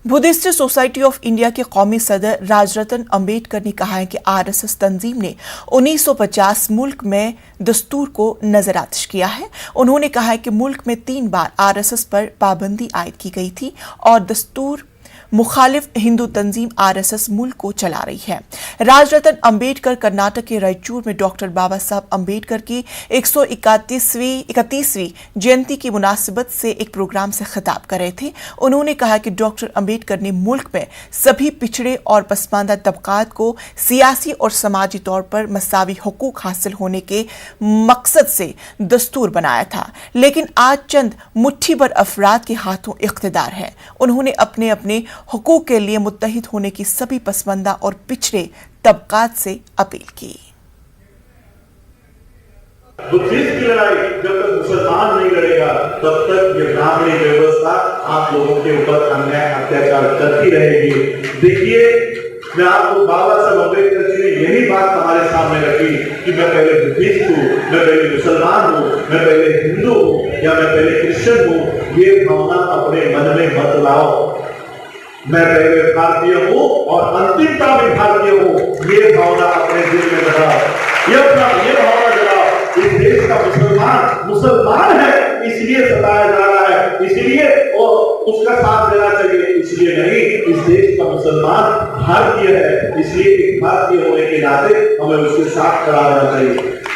Buddhist society of India के कौमी सदर राजरतन अंबेडकर ने कहा है कि आरएसएस तंजीम ने 1950 मुल्क में दस्तूर को नजरआतिश किया है। उन्होंने कहा है कि मुल्क में 3 बार आरएसएस पर पाबंदी आयद की गई थी और दस्तूर मुखालिफ हिंदू तंजीम आरएसएस मुल्क को चला रही है। राजरतन अंबेडकर कर्नाटक के रायचूर में डॉक्टर बाबा साहब अंबेडकर की 131वीं जयंती की मुनासिबत से एक प्रोग्राम से खिताब कर रहे थे। उन्होंने कहा कि डॉक्टर अंबेडकर ने मुल्क में सभी पिछड़े और पसमानदा तबकात को सियासी और समाजी तौर पर मसावी हुकूक हासिल होने के मकसद से दस्तूर बनाया था, लेकिन आज चंद मुट्ठी भर अफराद के हाथों इख्तिदार है। उन्होंने अपने अपने हुकूक के लिए मुत्तहिद होने की सभी पसमानदा और पिछड़े तबकात से अपील की। बुद्धिस्ट की लड़ाई जब तक मुसलमान नहीं लड़ेगा तब तक ये ब्राह्मणी व्यवस्था आप लोगों के ऊपर अन्याय अत्याचार करती रहेगी। देखिए, मैं आपको बाबा साहब अम्बेडकर जी ने यही बात हमारे सामने रखी कि मैं पहले बुद्धिस्ट हूँ, मैं पहले मुसलमान हूँ, मैं पहले हिंदू हूँ या मैं पहले क्रिश्चियन हूँ। ये भावना अपने मन में मत लाओ। मैं पहले भारतीय हूँ और अंतिमता में भारतीय हूँ, ये भावना अपने दिल में लगाओ। ये भावना जगाओ। इस देश का मुसलमान है इसलिए सताया जा रहा है, इसलिए उसका साथ देना चाहिए, इसलिए नहीं। इस देश का मुसलमान भारतीय है, इसलिए एक भारतीय होने के नाते हमें उसके साथ खड़ा रहना चाहिए।